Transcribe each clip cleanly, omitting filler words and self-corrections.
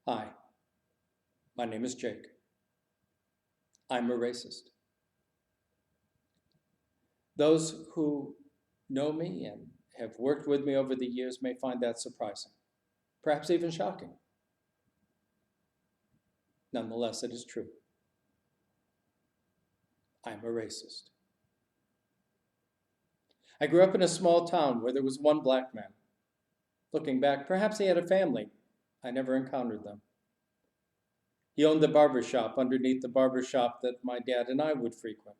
Hi, my name is Jake. I'm a racist. Those who know me and have worked with me over the years may find that surprising, perhaps even shocking. Nonetheless, it is true. I'm a racist. I grew up in a small town where there was one black man. Looking back, perhaps he had a family. I never encountered them. He owned the barber shop underneath the barber shop that my dad and I would frequent.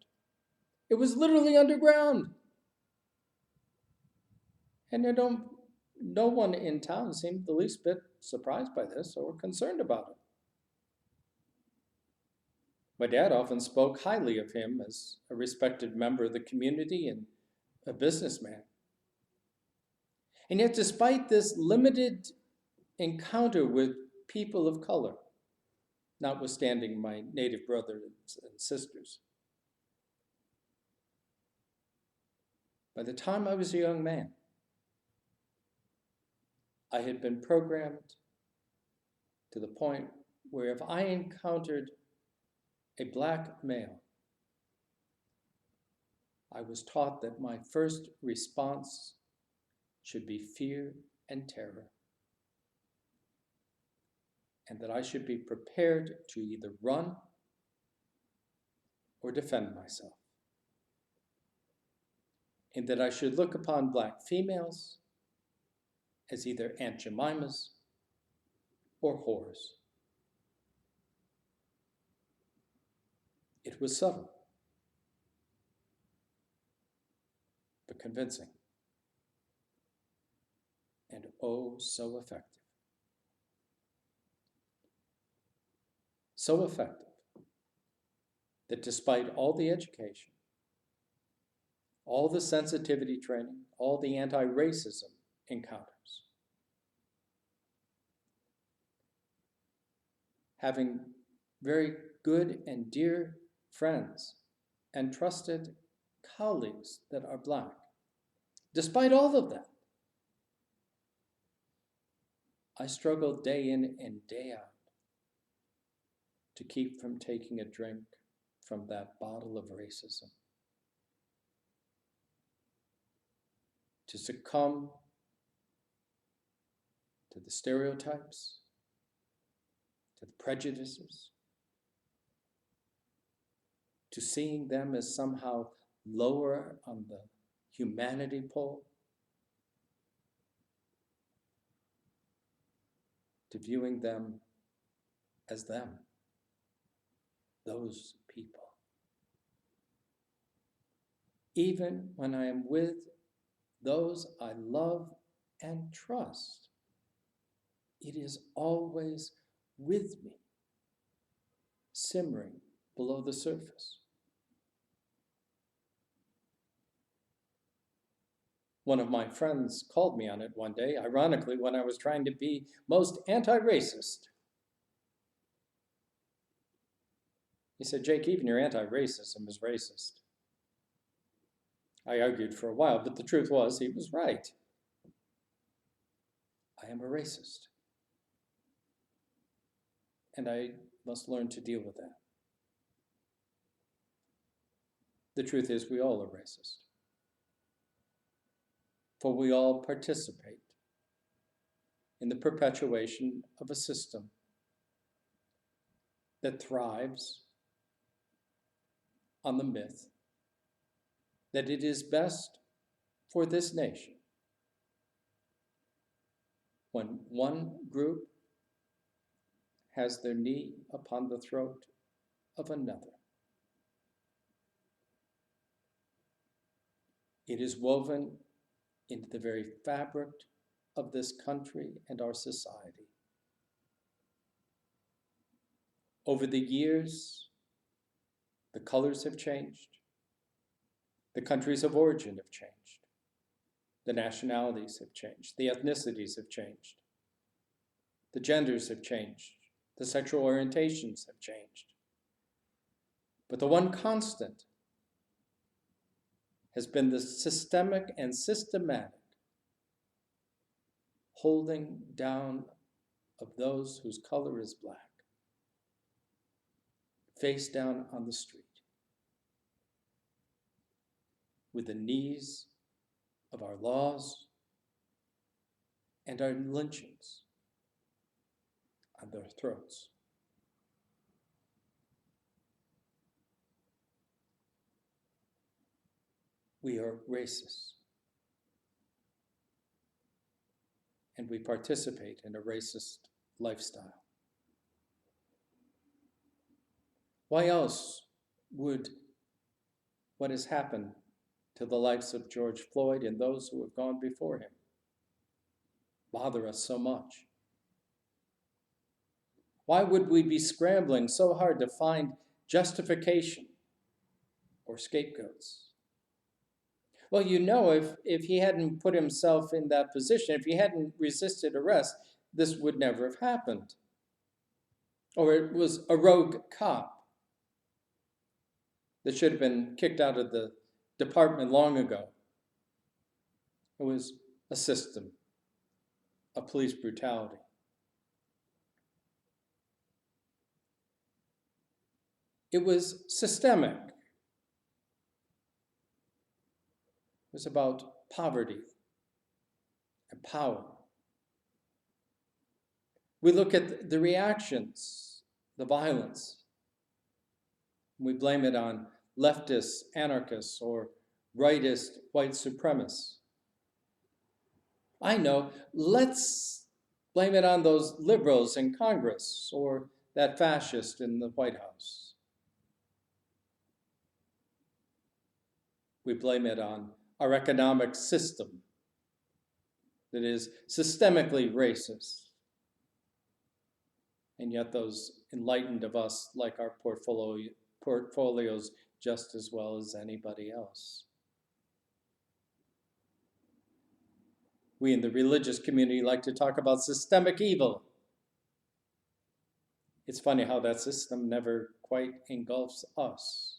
It was literally underground. And no one in town seemed the least bit surprised by this or concerned about it. My dad often spoke highly of him as a respected member of the community and a businessman. And yet, despite this limited encounter with people of color, notwithstanding my native brothers and sisters, by the time I was a young man, I had been programmed to the point where if I encountered a black male, I was taught that my first response should be fear and terror, and that I should be prepared to either run or defend myself, and that I should look upon black females as either Aunt Jemimas or whores. It was subtle, but convincing, and oh, so effective. So effective that despite all the education, all the sensitivity training, all the anti-racism encounters, having very good and dear friends and trusted colleagues that are black, despite all of that, I struggled day in and day out to keep from taking a drink from that bottle of racism, to succumb to the stereotypes, to the prejudices, to seeing them as somehow lower on the humanity pole, to viewing them as them, those people. Even when I am with those I love and trust, it is always with me, simmering below the surface. One of my friends called me on it one day, ironically, when I was trying to be most anti-racist. He said, Jake, even your anti-racism is racist. I argued for a while, but the truth was he was right. I am a racist. And I must learn to deal with that. The truth is we all are racist. For we all participate in the perpetuation of a system that thrives on the myth that it is best for this nation when one group has their knee upon the throat of another. It is woven into the very fabric of this country and our society. Over the years, the colors have changed. The countries of origin have changed. The nationalities have changed. The ethnicities have changed. The genders have changed. The sexual orientations have changed. But the one constant has been the systemic and systematic holding down of those whose color is black, face down on the street, with the knees of our laws and our lynchings on their throats. We are racist. And we participate in a racist lifestyle. Why else would what has happened to the likes of George Floyd and those who have gone before him bother us so much? Why would we be scrambling so hard to find justification or scapegoats? Well, you know, if he hadn't put himself in that position, if he hadn't resisted arrest, this would never have happened. Or it was a rogue cop that should have been kicked out of the department long ago. It was a system of police brutality. It was systemic. It was about poverty and power. We look at the reactions, the violence. We blame it on leftists, anarchists, or rightist white supremacists. I know, let's blame it on those liberals in Congress or that fascist in the White House. We blame it on our economic system that is systemically racist. And yet those enlightened of us like our portfolios just as well as anybody else. We in the religious community like to talk about systemic evil. It's funny how that system never quite engulfs us.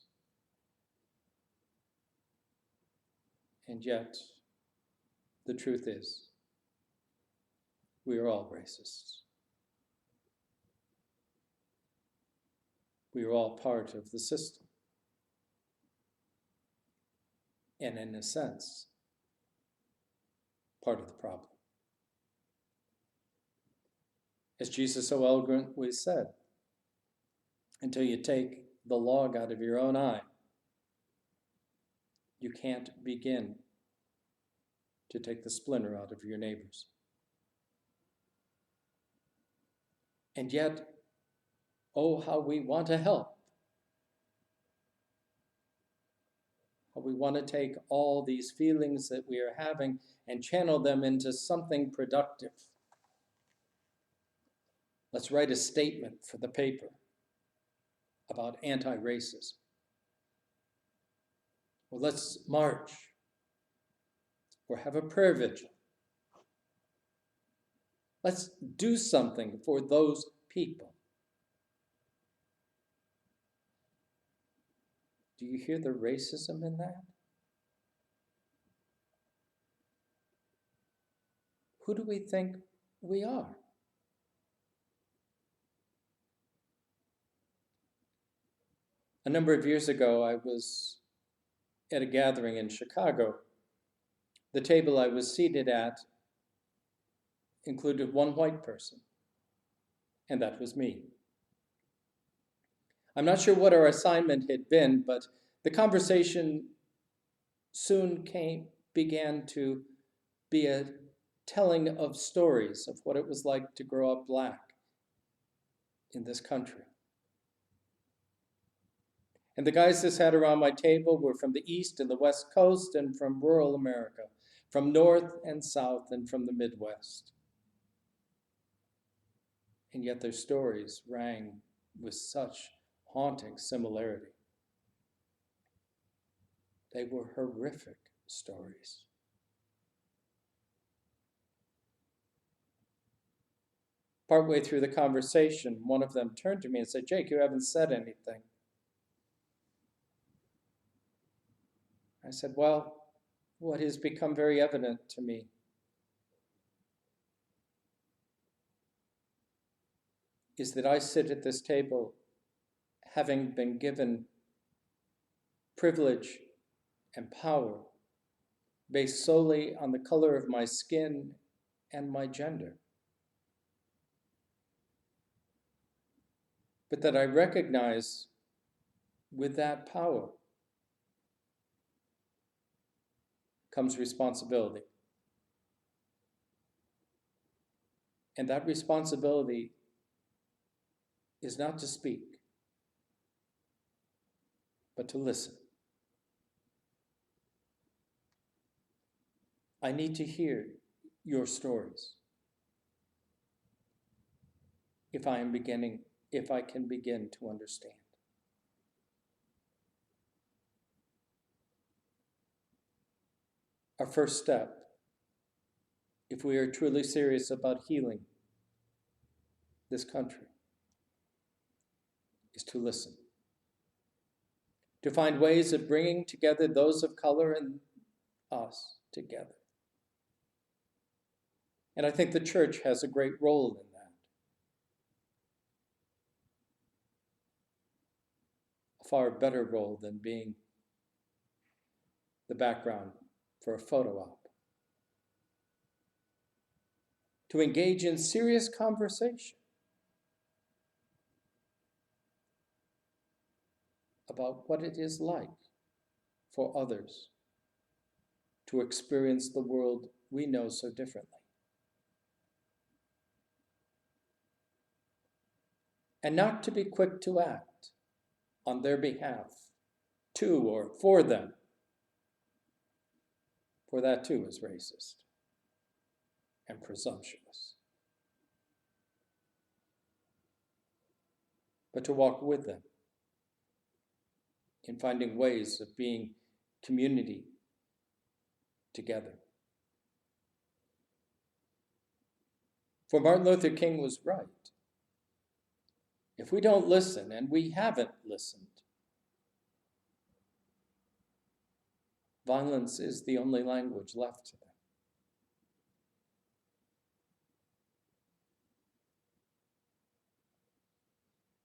And yet, the truth is, we are all racists. We are all part of the system. And in a sense, part of the problem. As Jesus so eloquently said, until you take the log out of your own eye, you can't begin to take the splinter out of your neighbor's. And yet, oh, how we want to help. How we want to take all these feelings that we are having and channel them into something productive. Let's write a statement for the paper about anti-racism. Or let's march, or have a prayer vigil. Let's do something for those people. Do you hear the racism in that? Who do we think we are? A number of years ago, I was at a gathering in Chicago. The table I was seated at included one white person, and that was me. I'm not sure what our assignment had been, but the conversation soon began to be a telling of stories of what it was like to grow up Black in this country. And the guys that sat around my table were from the East and the West Coast and from rural America, from North and South and from the Midwest. And yet their stories rang with such haunting similarity. They were horrific stories. Partway through the conversation, one of them turned to me and said, "Jake, you haven't said anything." I said, "Well, what has become very evident to me is that I sit at this table having been given privilege and power based solely on the color of my skin and my gender. But that I recognize with that power comes responsibility. And that responsibility is not to speak, but to listen. I need to hear your stories if I can begin to understand. Our first step, if we are truly serious about healing this country, is to listen. To find ways of bringing together those of color and us together. And I think the church has a great role in that. A far better role than being the background for a photo op. To engage in serious conversation about what it is like for others to experience the world we know so differently. And not to be quick to act on their behalf, to or for them, for that too is racist and presumptuous. But to walk with them in finding ways of being community together. For Martin Luther King was right. If we don't listen, and we haven't listened, violence is the only language left to them.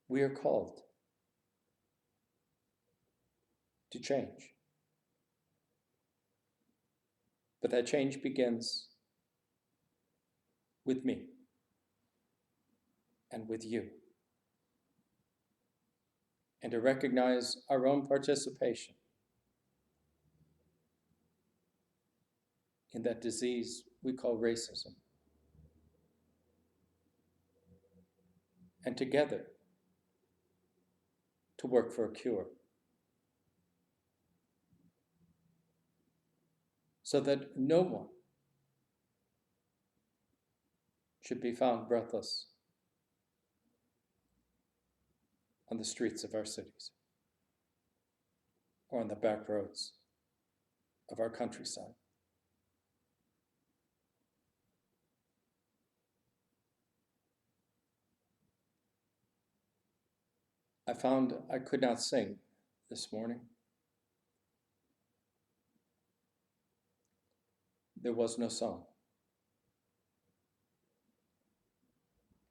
We are called to change. But that change begins with me and with you. And to recognize our own participation in that disease we call racism. And together to work for a cure. So that no one should be found breathless on the streets of our cities or on the back roads of our countryside. I found I could not sing this morning. There was no song.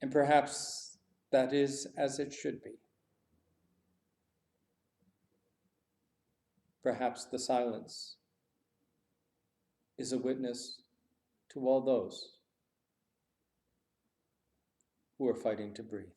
And perhaps that is as it should be. Perhaps the silence is a witness to all those who are fighting to breathe.